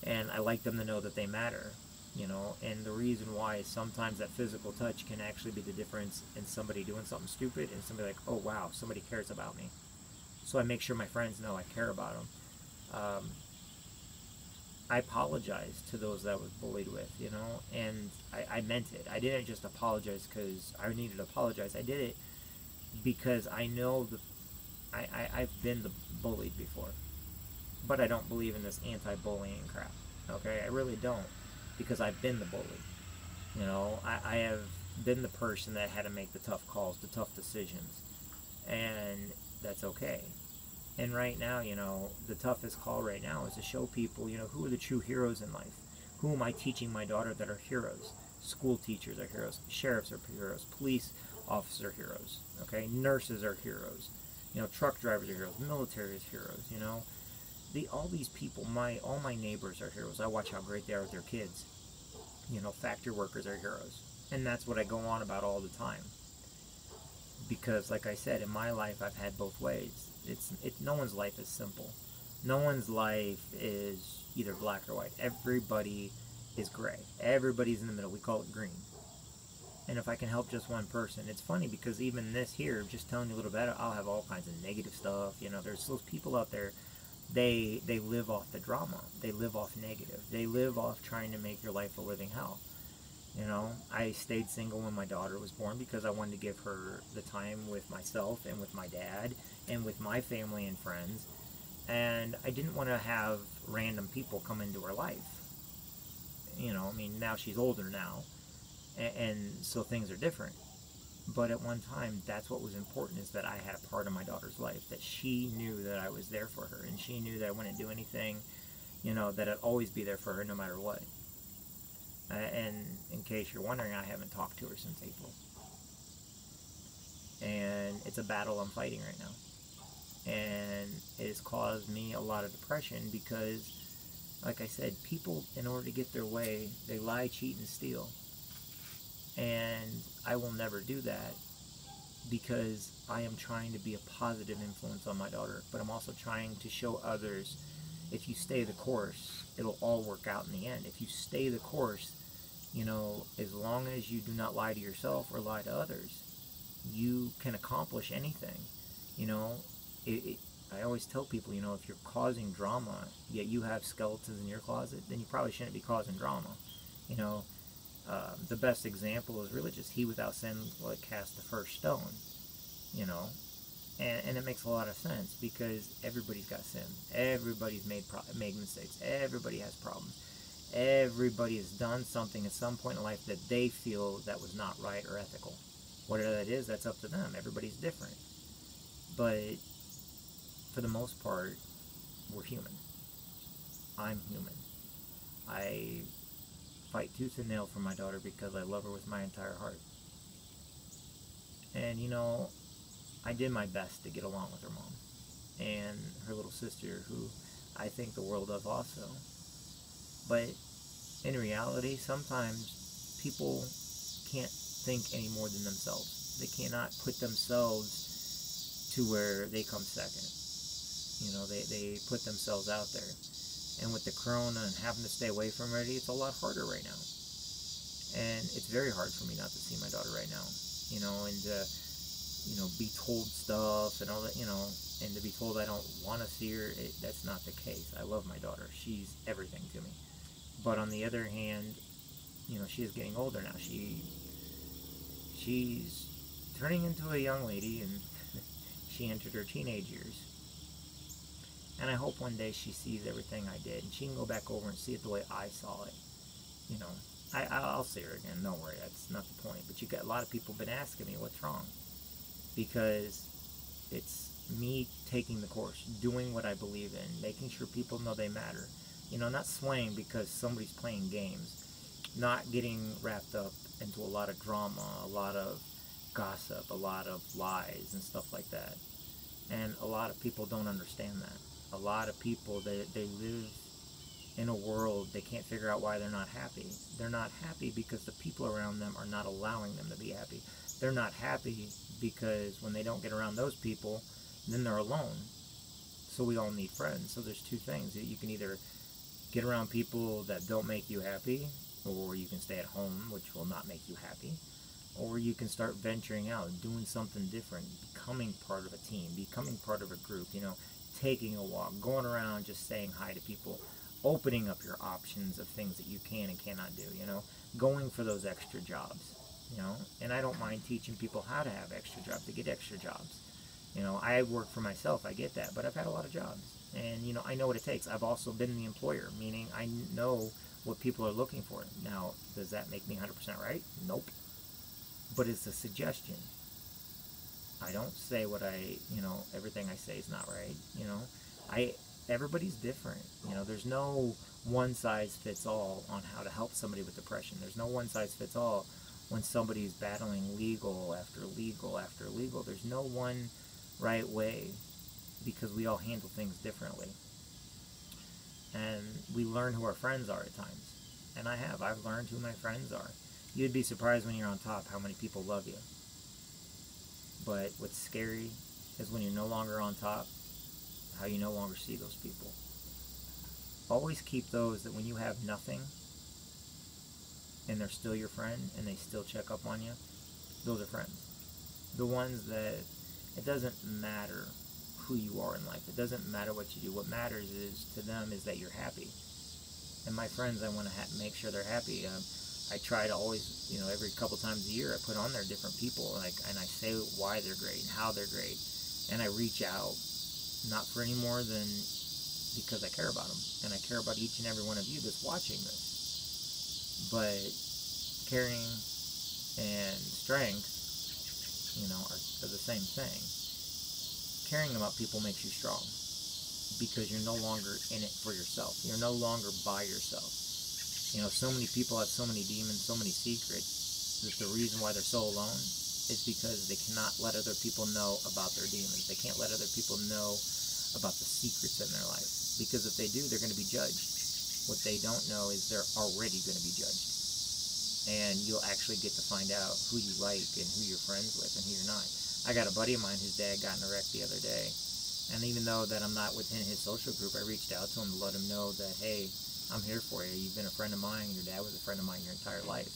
And I like them to know that they matter. you know, and the reason why is sometimes that physical touch can actually be the difference in somebody doing something stupid and somebody like, oh wow, somebody cares about me. So I make sure my friends know I care about them. I apologize to those that I was bullied with, you know, and I meant it. I didn't just apologize because I needed to apologize. I did it because I know I've been the bullied before, but I don't believe in this anti-bullying crap. Okay, I really don't, because I've been the bully. You know, I have been the person that had to make the tough calls, the tough decisions, and that's okay. And right now, you know, the toughest call right now is to show people, you know, who are the true heroes in life. Who am I teaching my daughter that are heroes? School teachers are heroes. Sheriffs are heroes. Police officers are heroes. Okay, nurses are heroes. You know, truck drivers are heroes. Military is heroes. You know, all these people, all my neighbors are heroes. I watch how great they are with their kids. You know, factory workers are heroes, and that's what I go on about all the time. Because, like I said, in my life, I've had both ways. No one's life is simple. No one's life is either black or white. Everybody is gray. Everybody's in the middle. We call it green. And if I can help just one person, it's funny because even this here, just telling you a little bit, I'll have all kinds of negative stuff. You know, there's those people out there. They live off the drama. They live off negative. They live off trying to make your life a living hell. You know, I stayed single when my daughter was born because I wanted to give her the time with myself and with my dad and with my family and friends. And I didn't want to have random people come into her life. You know, I mean, now she's older now, and so things are different. But at one time, that's what was important, is that I had a part of my daughter's life, that she knew that I was there for her, and she knew that I wouldn't do anything, you know, that I'd always be there for her no matter what. And in case you're wondering, I haven't talked to her since April. And it's a battle I'm fighting right now. And it has caused me a lot of depression because, like I said, people, in order to get their way, they lie, cheat, and steal. And I will never do that because I am trying to be a positive influence on my daughter, but I'm also trying to show others, if you stay the course, it'll all work out in the end. If you stay the course, you know, as long as you do not lie to yourself or lie to others, you can accomplish anything. You know, I always tell people, you know, if you're causing drama, yet you have skeletons in your closet, then you probably shouldn't be causing drama. You know, the best example is really just he without sin cast the first stone. You know, and it makes a lot of sense because everybody's got sin. Everybody's made mistakes. Everybody has problems. Everybody has done something at some point in life that they feel that was not right or ethical. Whatever that is, that's up to them. Everybody's different. But for the most part, we're human. I'm human. I fight tooth and nail for my daughter because I love her with my entire heart. And, you know, I did my best to get along with her mom and her little sister, who I think the world of also. But in reality, sometimes people can't think any more than themselves. They cannot put themselves to where they come second. You know, they put themselves out there. And with the corona and having to stay away from her, it's a lot harder right now. And it's very hard for me not to see my daughter right now. You know, and you know, be told stuff and all that, you know, and to be told I don't want to see her, that's not the case. I love my daughter. She's everything to me. But on the other hand, you know, she is getting older now. She's turning into a young lady, and she entered her teenage years. And I hope one day she sees everything I did, and she can go back over and see it the way I saw it. You know, I'll see her again. Don't worry, that's not the point. But a lot of people have been asking me what's wrong, because it's me taking the course, doing what I believe in, making sure people know they matter. You know, not swaying because somebody's playing games, not getting wrapped up into a lot of drama, a lot of gossip, a lot of lies and stuff like that. And a lot of people don't understand that. A lot of people, they live in a world, they can't figure out why they're not happy. They're not happy because the people around them are not allowing them to be happy. They're not happy because when they don't get around those people, then they're alone. So we all need friends. So there's two things. You can either get around people that don't make you happy, or you can stay at home, which will not make you happy, or you can start venturing out, doing something different, becoming part of a team, becoming part of a group, taking a walk, going around just saying hi to people, opening up your options of things that you can and cannot do, going for those extra jobs, and I don't mind teaching people how to have extra jobs, to get extra jobs. I work for myself, I get that, but I've had a lot of jobs, and I know what it takes. I've also been the employer, meaning I know what people are looking for. Now, does that make me 100% right? Nope. But it's a suggestion. I don't say everything I say is not right. Everybody's different. There's no one size fits all on how to help somebody with depression. There's no one size fits all when somebody's battling legal after legal after legal. There's no one right way, because we all handle things differently. And we learn who our friends are at times. And I've learned who my friends are. You'd be surprised when you're on top how many people love you. But what's scary is when you're no longer on top, how you no longer see those people. Always keep those that when you have nothing and they're still your friend and they still check up on you, those are friends. The ones that it doesn't matter who you are in life. It doesn't matter what you do. What matters is to them is that you're happy. And my friends, I want to make sure they're happy. I try to always, every couple times a year, I put on there different people, and I say why they're great and how they're great, and I reach out, not for any more than because I care about them, and I care about each and every one of you that's watching this. But caring and strength, are the same thing. Caring about people makes you strong, because you're no longer in it for yourself. You're no longer by yourself. So many people have so many demons, so many secrets, that the reason why they're so alone is because they cannot let other people know about their demons. They can't let other people know about the secrets in their life. Because if they do, they're going to be judged. What they don't know is they're already going to be judged. And you'll actually get to find out who you like and who you're friends with and who you're not. I got a buddy of mine, his dad got in a wreck the other day. And even though that I'm not within his social group, I reached out to him to let him know that, hey, I'm here for you. You've been a friend of mine. Your dad was a friend of mine your entire life.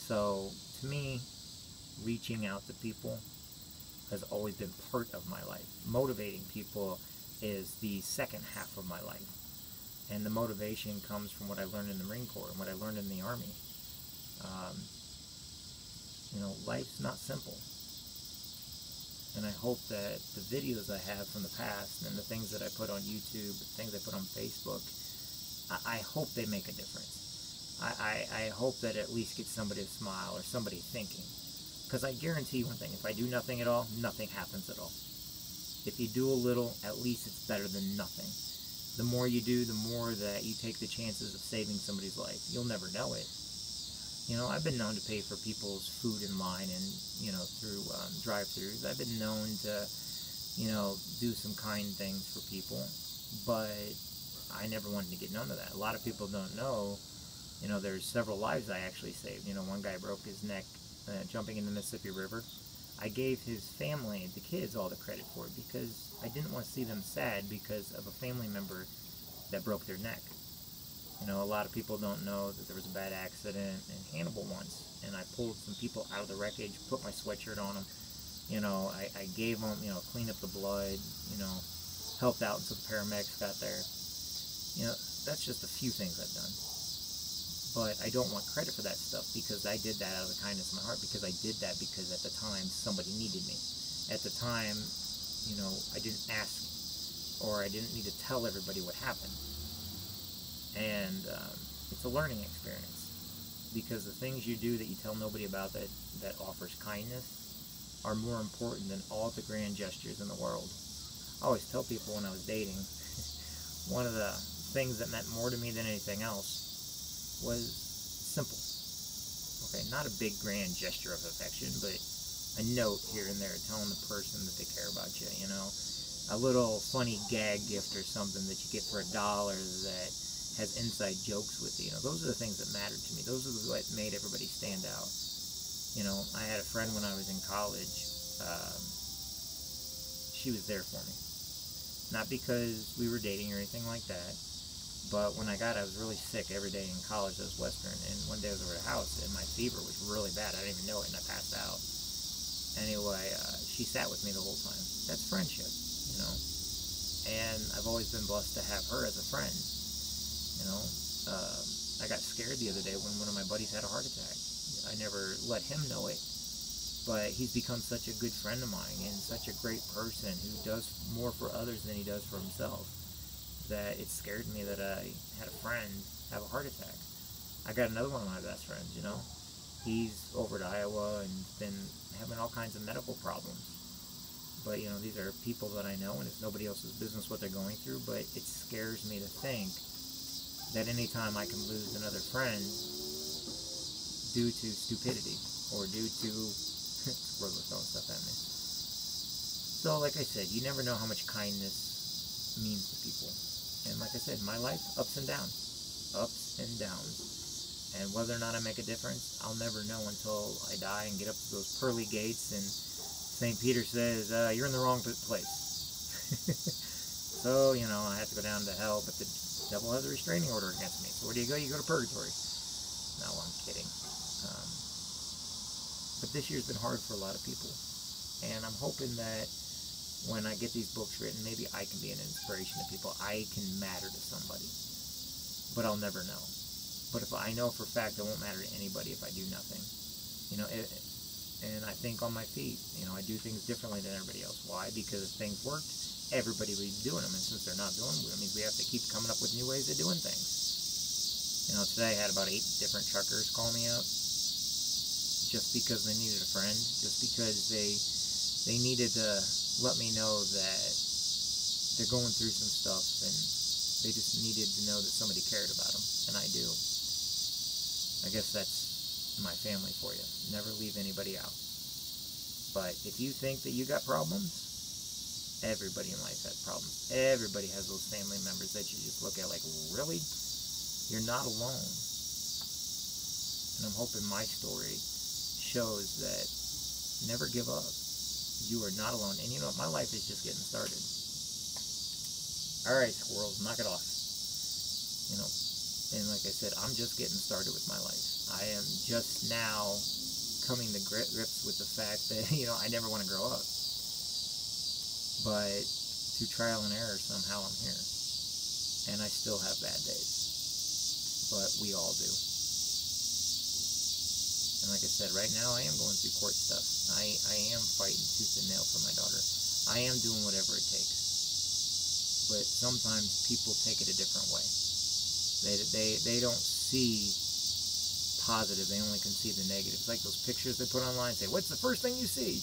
So, to me, reaching out to people has always been part of my life. Motivating people is the second half of my life. And the motivation comes from what I learned in the Marine Corps and what I learned in the Army. Life's not simple. And I hope that the videos I have from the past and the things that I put on YouTube, the things I put on Facebook, I hope they make a difference. I hope that at least get somebody to smile or somebody thinking. Because I guarantee you one thing, if I do nothing at all, nothing happens at all. If you do a little, at least it's better than nothing. The more you do, the more that you take the chances of saving somebody's life. You'll never know it. I've been known to pay for people's food in line and, through drive-thrus. I've been known to, do some kind things for people, but I never wanted to get none of that. A lot of people don't know, there's several lives I actually saved. One guy broke his neck jumping in the Mississippi River. I gave his family, the kids, all the credit for it because I didn't want to see them sad because of a family member that broke their neck. A lot of people don't know that there was a bad accident in Hannibal once, and I pulled some people out of the wreckage, put my sweatshirt on them, I gave them, cleaned up the blood, helped out until the paramedics got there. That's just a few things I've done. But I don't want credit for that stuff because I did that out of the kindness of my heart, because I did that because at the time somebody needed me. At the time, I didn't ask or I didn't need to tell everybody what happened. And it's a learning experience, because the things you do that you tell nobody about that offers kindness are more important than all the grand gestures in the world. I always tell people when I was dating, one of the things that meant more to me than anything else was simple. Okay, not a big grand gesture of affection, but a note here and there telling the person that they care about you, a little funny gag gift or something that you get for $1 that has inside jokes with you. Those are the things that mattered to me. Those are what made everybody stand out. I had a friend when I was in college. She was there for me. Not because we were dating or anything like that, But when I was really sick every day in college. I was Western, and one day I was over at the house, and my fever was really bad. I didn't even know it, and I passed out. Anyway, she sat with me the whole time. That's friendship, you know. And I've always been blessed to have her as a friend, you know. I got scared the other day when one of my buddies had a heart attack. I never let him know it, but he's become such a good friend of mine and such a great person who does more for others than he does for himself, that it scared me that I had a friend have a heart attack. I got another one of my best friends, you know. He's over at Iowa and been having all kinds of medical problems. But, you know, these are people that I know, and it's nobody else's business what they're going through, but it scares me to think that anytime I can lose another friend due to stupidity or due to squirrels are throwing stuff at me. So, like I said, you never know how much kindness means to people. And like I said, my life, ups and downs. Ups and downs. And whether or not I make a difference, I'll never know until I die and get up to those pearly gates and St. Peter says, you're in the wrong place. So, you know, I have to go down to hell, but the devil has a restraining order against me. So where do you go? You go to purgatory. No, I'm kidding. But this year's been hard for a lot of people. And I'm hoping that when I get these books written, maybe I can be an inspiration to people. I can matter to somebody. But I'll never know. But if I know for a fact, it won't matter to anybody if I do nothing. You know, and I think on my feet. You know, I do things differently than everybody else. Why? Because if things worked, everybody would be doing them. And since they're not doing them, it means we have to keep coming up with new ways of doing things. You know, today I had about 8 different truckers call me out just because they needed a friend, just because they needed to let me know that they're going through some stuff and they just needed to know that somebody cared about them, and I do. I guess that's my family for you. Never leave anybody out. But if you think that you got problems, everybody in life has problems. Everybody has those family members that you just look at like, really? You're not alone. And I'm hoping my story shows that never give up. You are not alone. And you know what? My life is just getting started. Alright, squirrels, knock it off. You know, and like I said, I'm just getting started with my life. I am just now coming to grips with the fact that, you know, I never want to grow up. But through trial and error, somehow I'm here. And I still have bad days. But we all do. And like I said, right now I am going through court stuff. I am fighting tooth and nail for my daughter. I am doing whatever it takes. But sometimes people take it a different way. They don't see positive. They only can see the negative. It's like those pictures they put online. Say, what's the first thing you see?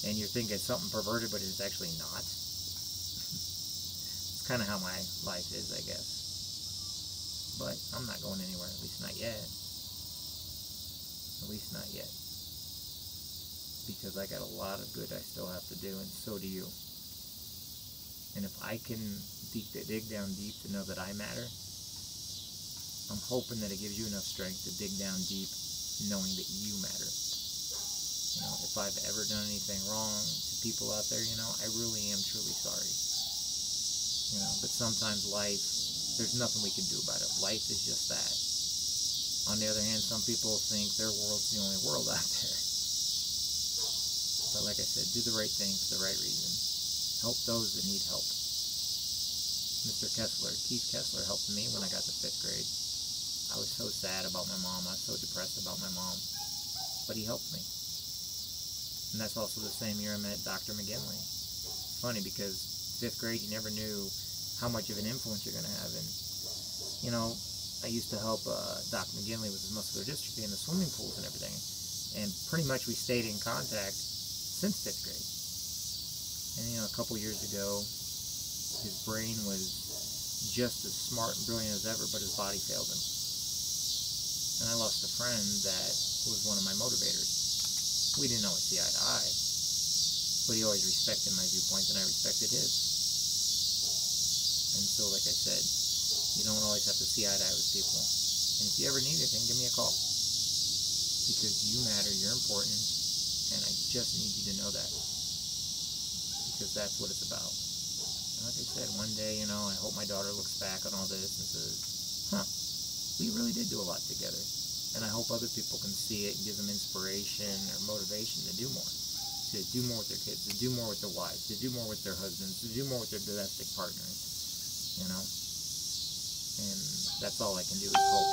And you're thinking it's something perverted, but it's actually not. It's kind of how my life is, I guess. But I'm not going anywhere, at least not yet. At least not yet. Because I got a lot of good I still have to do, and so do you. And if I can dig down deep to know that I matter, I'm hoping that it gives you enough strength to dig down deep knowing that you matter. You know, if I've ever done anything wrong to people out there, you know, I really am truly sorry. You know, but sometimes life, there's nothing we can do about it. Life is just that. On the other hand, some people think their world's the only world out there. But like I said, do the right thing for the right reason. Help those that need help. Mr. Kessler, Keith Kessler, helped me when I got to 5th grade. I was so sad about my mom. I was so depressed about my mom. But he helped me. And that's also the same year I met Dr. McGinley. It's funny because 5th grade, you never knew how much of an influence you're going to have. And, you know, I used to help Dr. McGinley with his muscular dystrophy in the swimming pools and everything. And pretty much we stayed in contact since 5th grade. And, you know, a couple years ago, his brain was just as smart and brilliant as ever, but his body failed him. And I lost a friend that was one of my motivators. We didn't always see eye to eye, but he always respected my viewpoints and I respected his. And so, like I said, you don't always have to see eye to eye with people. And if you ever need anything, give me a call. Because you matter, you're important, and I just need you to know that. Because that's what it's about. like I said, one day, you know, I hope my daughter looks back on all this and says, huh, we really did do a lot together. And I hope other people can see it and give them inspiration or motivation to do more. To do more with their kids, to do more with their wives, to do more with their husbands, to do more with their domestic partners, you know? And that's all I can do is hope.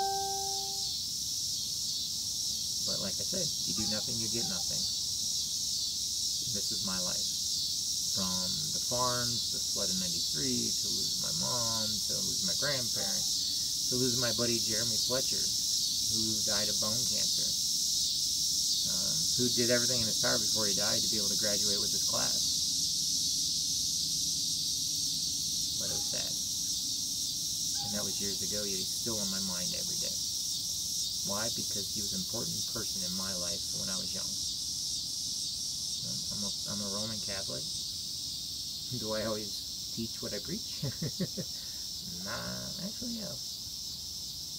But like I said, you do nothing, you get nothing. This is my life. From the farms, the flood in '93, to losing my mom, to losing my grandparents, to losing my buddy Jeremy Fletcher, who died of bone cancer. Who did everything in his power before he died to be able to graduate with his class. But it was sad. And that was years ago, yet he's still on my mind every day. Why? Because he was an important person in my life when I was young. I'm a Roman Catholic. Do I always teach what I preach? Nah, actually, yeah.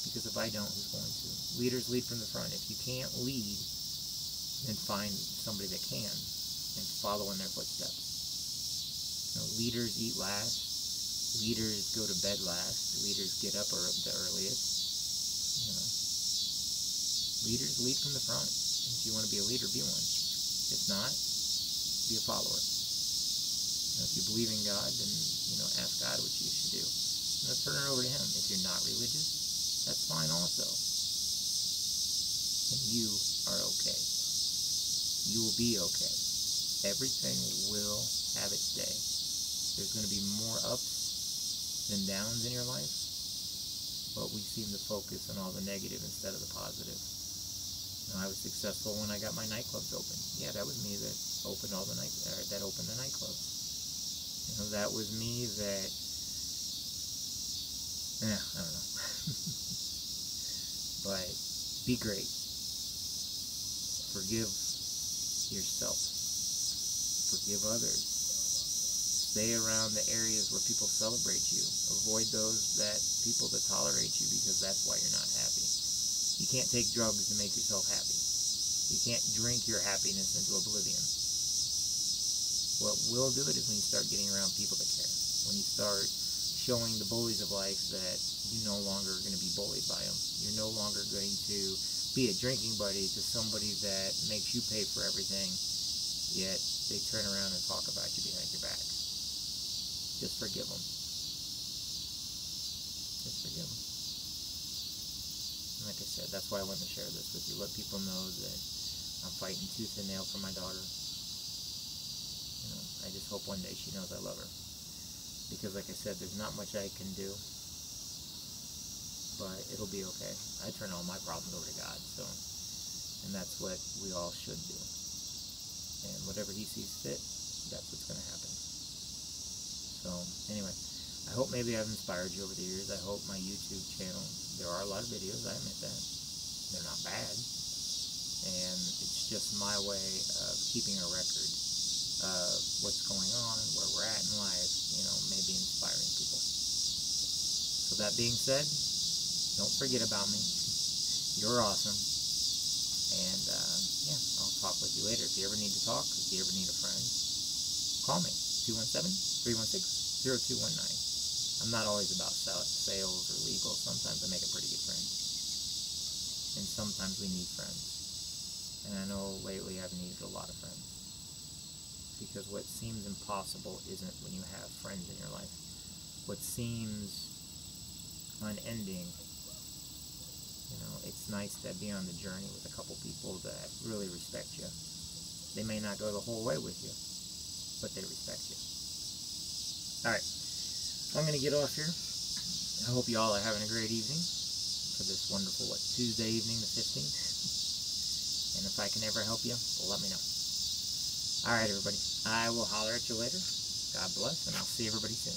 Because if I don't, who's going to? Leaders lead from the front. If you can't lead, then find somebody that can and follow in their footsteps. You know, leaders eat last. Leaders go to bed last. Leaders get up the earliest. You know, leaders lead from the front. If you want to be a leader, be one. If not, be a follower. You know, if you believe in God, then ask God what you should do. Turn it over to Him. If you're not religious, that's fine also. And you are okay. You will be okay. Everything will have its day. There's going to be more ups than downs in your life, but we seem to focus on all the negative instead of the positive. I was successful when I got my nightclubs open. Yeah, that was me that opened all the nightclubs. That was me that. I don't know. But be great. Forgive yourself. Forgive others. Stay around the areas where people celebrate you. Avoid those people that tolerate you, because that's why you're not happy. You can't take drugs to make yourself happy. You can't drink your happiness into oblivion. What will do it is when you start getting around people that care. When you start showing the bullies of life that you're no longer going to be bullied by them. You're no longer going to be a drinking buddy to somebody that makes you pay for everything, yet they turn around and talk about you behind your back. Just forgive them. Just forgive them. And like I said, that's why I wanted to share this with you. Let people know that I'm fighting tooth and nail for my daughter. I just hope one day she knows I love her. Because like I said, there's not much I can do, but it'll be okay. I turn all my problems over to God, and that's what we all should do. And whatever He sees fit, that's what's going to happen. So anyway, I hope maybe I've inspired you over the years. I hope my YouTube channel, there are a lot of videos, I admit that. They're not bad. And it's just my way of keeping a record of what's going on, where we're at in life, maybe inspiring people. So that being said, don't forget about me. You're awesome. And yeah, I'll talk with you later. If you ever need to talk, if you ever need a friend, call me. 217-316-0219. I'm not always about sales or legal. Sometimes I make a pretty good friend. And sometimes we need friends. And I know lately I've needed a lot of friends. Because what seems impossible isn't when you have friends in your life. What seems unending, it's nice to be on the journey with a couple people that really respect you. They may not go the whole way with you, but they respect you. Alright, I'm going to get off here. I hope you all are having a great evening for this wonderful, Tuesday evening, the 15th. And if I can ever help you, let me know. Alright, everybody. I will holler at you later. God bless, and I'll see everybody soon.